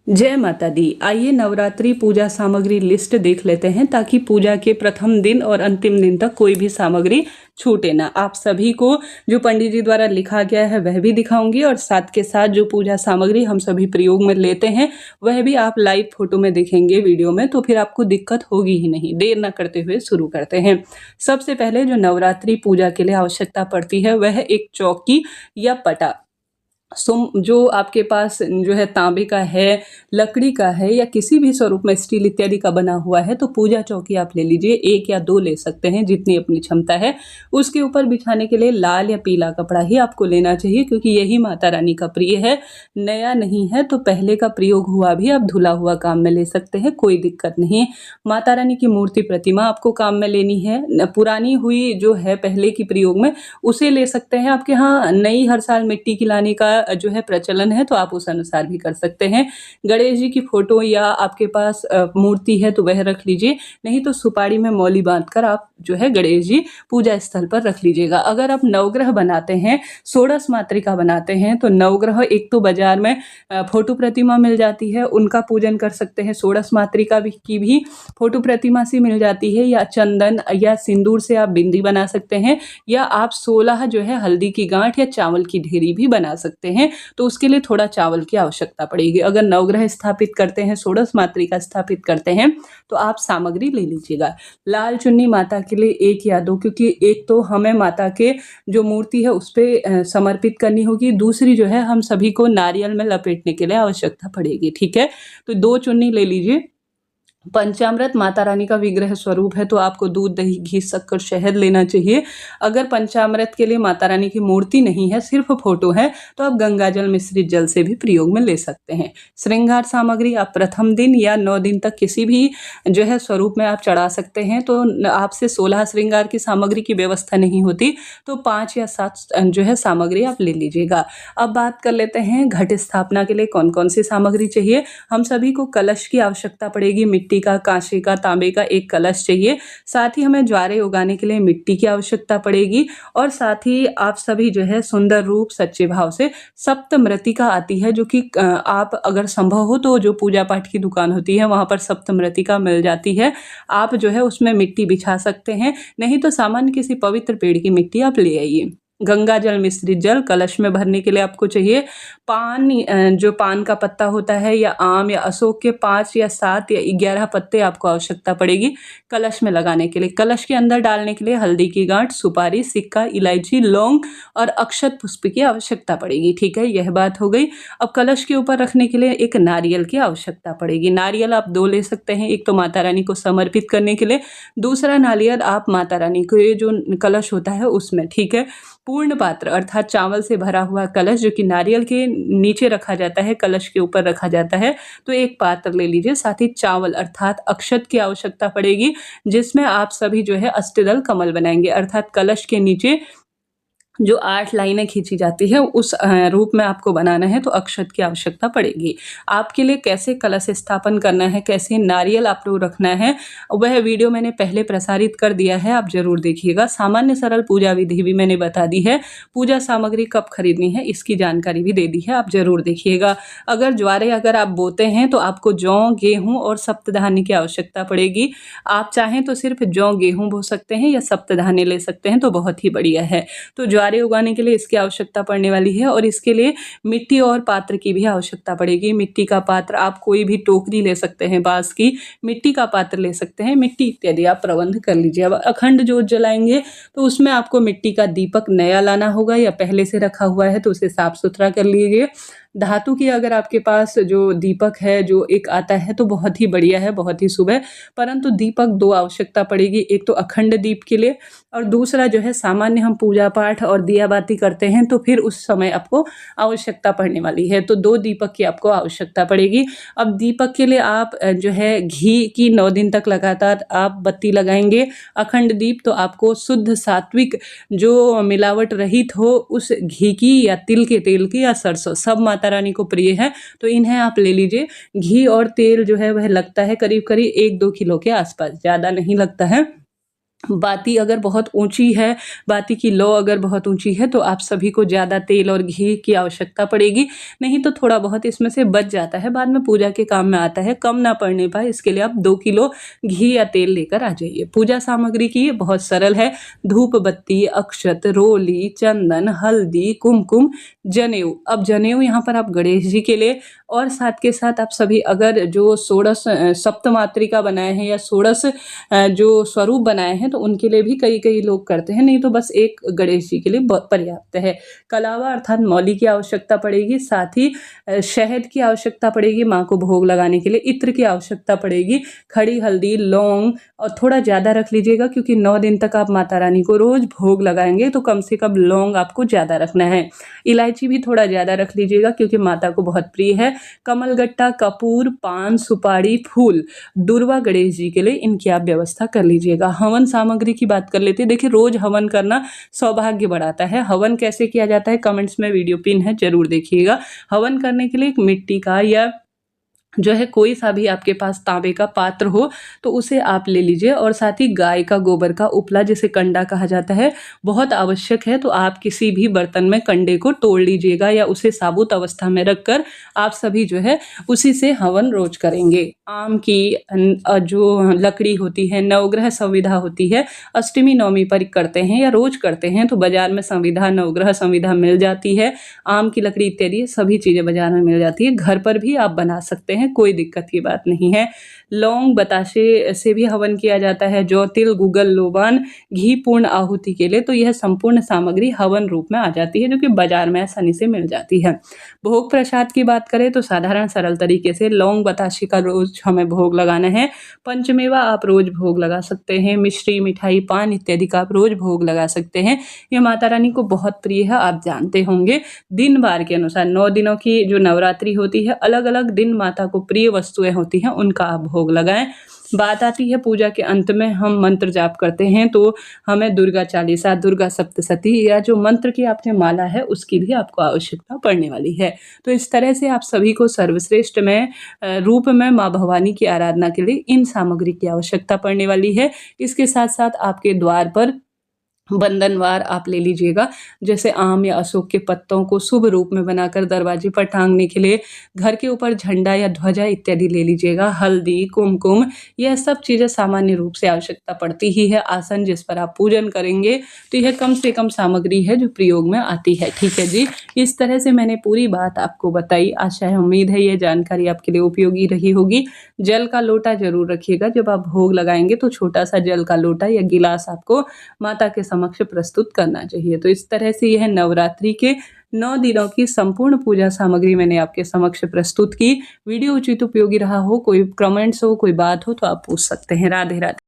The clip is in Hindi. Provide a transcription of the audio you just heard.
जय माता दी। आइए नवरात्रि पूजा सामग्री लिस्ट देख लेते हैं ताकि पूजा के प्रथम दिन और अंतिम दिन तक कोई भी सामग्री छूटे ना। आप सभी को जो पंडित जी द्वारा लिखा गया है वह भी दिखाऊंगी और साथ के साथ जो पूजा सामग्री हम सभी प्रयोग में लेते हैं वह भी आप लाइव फोटो में देखेंगे वीडियो में, तो फिर आपको दिक्कत होगी ही नहीं। देर न करते हुए शुरू करते हैं। सबसे पहले जो नवरात्रि पूजा के लिए आवश्यकता पड़ती है वह एक चौकी या पटा। जो आपके पास जो है तांबे का है, लकड़ी का है या किसी भी स्वरूप में स्टील इत्यादि का बना हुआ है तो पूजा चौकी आप ले लीजिए। 1 या 2 ले सकते हैं जितनी अपनी क्षमता है। उसके ऊपर बिछाने के लिए लाल या पीला कपड़ा ही आपको लेना चाहिए क्योंकि यही माता रानी का प्रिय है। नया नहीं है तो पहले का प्रयोग हुआ भी आप धुला हुआ काम में ले सकते हैं, कोई दिक्कत नहीं। माता रानी की मूर्ति प्रतिमा आपको काम में लेनी है। पुरानी हुई जो है पहले की प्रयोग में उसे ले सकते हैं। आपके यहाँ नई हर साल मिट्टी की लाने का जो है प्रचलन है तो आप उस अनुसार भी कर सकते हैं। गणेश जी की फोटो या आपके पास मूर्ति है तो वह रख लीजिए, नहीं तो सुपारी में मौली बांधकर आप जो है गणेश जी पूजा स्थल पर रख लीजिएगा। अगर आप नवग्रह बनाते हैं, षोडश मातृका बनाते हैं तो नवग्रह एक तो बाजार में फोटो प्रतिमा मिल जाती है, उनका पूजन कर सकते हैं। षोडश मातृका की भी फोटो प्रतिमा से मिल जाती है, या चंदन या सिंदूर से आप बिंदी बना सकते हैं, या आप 16 जो है हल्दी की गांठ या चावल की ढेरी भी बना सकते हैं। तो उसके लिए थोड़ा चावल की आवश्यकता पड़ेगी। अगर नवग्रह स्थापित करते हैं, षोडश मातृका स्थापित करते हैं तो आप सामग्री ले लीजिएगा। लाल चुन्नी माता के लिए 1 या 2, क्योंकि एक तो हमें माता के जो मूर्ति है उस पर समर्पित करनी होगी, दूसरी जो है हम सभी को नारियल में लपेटने के लिए आवश्यकता पड़ेगी। ठीक है, तो 2 चुन्नी ले लीजिए। पंचामृत माता रानी का विग्रह स्वरूप है तो आपको दूध, दही, घी, शक्कर, शहद लेना चाहिए। अगर पंचामृत के लिए माता रानी की मूर्ति नहीं है, सिर्फ फोटो है, तो आप गंगा जल मिश्रित जल से भी प्रयोग में ले सकते हैं। श्रृंगार सामग्री आप प्रथम दिन या 9 दिन तक किसी भी जो है स्वरूप में आप चढ़ा सकते हैं। तो आपसे 16 श्रृंगार की सामग्री की व्यवस्था नहीं होती तो 5 या 7 जो है सामग्री आप ले लीजिएगा। अब बात कर लेते हैं घट स्थापना के लिए कौन कौन सी सामग्री चाहिए। हम सभी को कलश की आवश्यकता पड़ेगी। मिट्टी का, कांसे का, तांबे का एक कलश चाहिए। साथ ही हमें ज्वारे उगाने के लिए मिट्टी की आवश्यकता पड़ेगी और साथ ही आप सभी जो है सुंदर रूप सच्चे भाव से सप्तमृतिका आती है, जो कि आप अगर संभव हो तो जो पूजा पाठ की दुकान होती है वहां पर सप्तमृतिका मिल जाती है, आप जो है उसमें मिट्टी बिछा सकते हैं। नहीं तो सामान्य किसी पवित्र पेड़ की मिट्टी आप ले आइए। गंगा जल मिश्रित जल कलश में भरने के लिए आपको चाहिए। पान, जो पान का पत्ता होता है, या आम या अशोक के 5 या 7 या 11 पत्ते आपको आवश्यकता पड़ेगी कलश में लगाने के लिए। कलश के अंदर डालने के लिए हल्दी की गांठ, सुपारी, सिक्का, इलायची, लौंग और अक्षत पुष्प की आवश्यकता पड़ेगी। ठीक है, यह बात हो गई। अब कलश के ऊपर रखने के लिए एक नारियल की आवश्यकता पड़ेगी। नारियल आप 2 ले सकते हैं, एक तो माता रानी को समर्पित करने के लिए, दूसरा नारियल आप माता रानी को ये जो कलश होता है उसमें। ठीक है, पूर्ण पात्र अर्थात चावल से भरा हुआ कलश जो कि नारियल के नीचे रखा जाता है, कलश के ऊपर रखा जाता है, तो एक पात्र ले लीजिए। साथ ही चावल अर्थात अक्षत की आवश्यकता पड़ेगी, जिसमें आप सभी जो है अष्टदल कमल बनाएंगे। अर्थात कलश के नीचे जो 8 लाइनें खींची जाती है उस रूप में आपको बनाना है, तो अक्षत की आवश्यकता पड़ेगी। आपके लिए कैसे कलश स्थापन करना है, कैसे नारियल आप लोग रखना है, वह वीडियो मैंने पहले प्रसारित कर दिया है, आप जरूर देखिएगा। सामान्य सरल पूजा विधि भी मैंने बता दी है। पूजा सामग्री कब खरीदनी है इसकी जानकारी भी दे दी है, आप जरूर देखिएगा। अगर ज्वारे अगर आप बोते हैं तो आपको जौ, गेहूँ और सप्तधान्य की आवश्यकता पड़ेगी। आप चाहें तो सिर्फ जौ, गेहूँ बो सकते हैं या सप्तधान्य ले सकते हैं तो बहुत ही बढ़िया है। तो ज्वारे उगाने के लिए इसकी आवश्यकता पड़ने वाली है और इसके लिए मिट्टी और पात्र की भी आवश्यकता पड़ेगी। मिट्टी का पात्र आप कोई भी टोकरी ले सकते हैं, बांस की, मिट्टी का पात्र ले सकते हैं, मिट्टी इत्यादि आप प्रबंध कर लीजिए। अब अखंड जोत जलाएंगे तो उसमें आपको मिट्टी का दीपक नया लाना होगा या पहले से रखा हुआ है तो उसे साफ सुथरा कर लीजिए। धातु की अगर आपके पास जो दीपक है जो एक आता है तो बहुत ही बढ़िया है, बहुत ही शुभ है, परंतु दीपक 2 आवश्यकता पड़ेगी। एक तो अखंड दीप के लिए और दूसरा जो है सामान्य हम पूजा पाठ और दिया बाती करते हैं तो फिर उस समय आपको आवश्यकता पड़ने वाली है, तो 2 दीपक की आपको आवश्यकता पड़ेगी। अब दीपक के लिए आप जो है घी की 9 दिन तक लगातार आप बत्ती लगाएंगे। अखंड दीप तो आपको शुद्ध सात्विक जो मिलावट रहित हो उस घी की या तिल के तेल की या सरसों, सब माता रानी को प्रिय है तो इन्हें आप ले लीजिए। घी और तेल जो है वह लगता है करीब करीब 1-2 किलो के आसपास, ज़्यादा नहीं लगता है। बाती अगर बहुत ऊंची है, बाती की लौ अगर बहुत ऊंची है तो आप सभी को ज़्यादा तेल और घी की आवश्यकता पड़ेगी, नहीं तो थोड़ा बहुत इसमें से बच जाता है, बाद में पूजा के काम में आता है। कम ना पड़ने पाए इसके लिए आप 2 किलो घी या तेल लेकर आ जाइए। पूजा सामग्री की बहुत सरल है, धूप बत्ती, अक्षत, रोली, चंदन, हल्दी, कुमकुम, जनेऊ। अब जनेऊ यहाँ पर आप गणेश जी के लिए और साथ के साथ आप सभी अगर जो षोडश सप्तमातृका बनाए हैं या षोडश जो स्वरूप बनाए हैं तो उनके लिए भी कई कई लोग करते हैं, नहीं तो बस एक गणेश जी के लिए पर्याप्त है। कलावा अर्थात मौली की आवश्यकता पड़ेगी, साथ ही शहद की आवश्यकता पड़ेगी माँ को भोग लगाने के लिए, इत्र की आवश्यकता पड़ेगी, खड़ी हल्दी, लौंग और थोड़ा ज़्यादा रख लीजिएगा क्योंकि 9 दिन तक आप माता रानी को रोज भोग लगाएंगे तो कम से कम लौंग आपको ज़्यादा रखना है। इलायची भी थोड़ा ज़्यादा रख लीजिएगा क्योंकि माता को बहुत प्रिय है। कमलगट्टा, कपूर, पान, सुपारी, फूल, दुर्वा गणेश जी के लिए इनकी आप व्यवस्था कर लीजिएगा। हवन सामग्री की बात कर लेते हैं। देखिए रोज हवन करना सौभाग्य बढ़ाता है। हवन कैसे किया जाता है कमेंट्स में वीडियो पिन है, जरूर देखिएगा। हवन करने के लिए एक मिट्टी का या जो है कोई सा भी आपके पास तांबे का पात्र हो तो उसे आप ले लीजिए और साथ ही गाय का गोबर का उपला जिसे कंडा कहा जाता है बहुत आवश्यक है, तो आप किसी भी बर्तन में कंडे को तोड़ लीजिएगा या उसे साबुत अवस्था में रखकर आप सभी जो है उसी से हवन रोज करेंगे। आम की जो लकड़ी होती है, नवग्रह संविधा होती है, अष्टमी नवमी पर करते हैं या रोज करते हैं तो बाजार में संविधा, नवग्रह संविधा मिल जाती है। आम की लकड़ी इत्यादि सभी चीज़ें बाजार में मिल जाती है, घर पर भी आप बना सकते हैं, कोई दिक्कत की बात नहीं है। लौंग बताशे से भी हवन किया जाता है, जौ, तिल, गुगल, लोबान, घी पूर्ण आहुति के लिए, तो यह संपूर्ण सामग्री हवन रूप में आ जाती है जो कि बाजार में आसानी से मिल जाती है। भोग प्रसाद की बात करें तो साधारण सरल तरीके से लौंग बताशे का रोज हमें भोग लगाना है। पंचमेवा आप रोज भोग लगा सकते हैं, मिश्री, मिठाई, पान इत्यादि का आप रोज भोग लगा सकते हैं। यह माता रानी को बहुत प्रिय है, आप जानते होंगे। दिन बार के अनुसार 9 दिनों की जो नवरात्रि होती है, अलग अलग दिन माता को प्रिय वस्तुएं होती हैं, उनका आप भोग लगाएं। बात आती है पूजा के अंत में हम मंत्र जाप करते हैं तो हमें दुर्गा चालीसा, दुर्गा सप्तशती या जो मंत्र की आपने माला है उसकी भी आपको आवश्यकता पड़ने वाली है। तो इस तरह से आप सभी को सर्वश्रेष्ठ में रूप में माँ भवानी की आराधना के लिए इन सामग्री की आवश्यकता पड़ने वाली है। इसके साथ साथ आपके द्वार पर बंधनवार आप ले लीजिएगा, जैसे आम या अशोक के पत्तों को शुभ रूप में बनाकर दरवाजे पर टांगने के लिए, घर के ऊपर झंडा या ध्वजा इत्यादि ले लीजिएगा। हल्दी, कुमकुम, यह सब चीज़ें सामान्य रूप से आवश्यकता पड़ती ही है। आसन जिस पर आप पूजन करेंगे तो यह कम से कम सामग्री है जो प्रयोग में आती है। ठीक है जी, इस तरह से मैंने पूरी बात आपको बताई। आशा है, उम्मीद है ये जानकारी आपके लिए उपयोगी रही होगी। जल का लोटा जरूर रखिएगा, जब आप भोग लगाएंगे तो छोटा सा जल का लोटा या गिलास आपको माता के समक्ष प्रस्तुत करना चाहिए। तो इस तरह से यह नवरात्रि के 9 दिनों की संपूर्ण पूजा सामग्री मैंने आपके समक्ष प्रस्तुत की। वीडियो उचित उपयोगी रहा हो, कोई कमेंट्स हो, कोई बात हो तो आप पूछ सकते हैं। राधे राधे।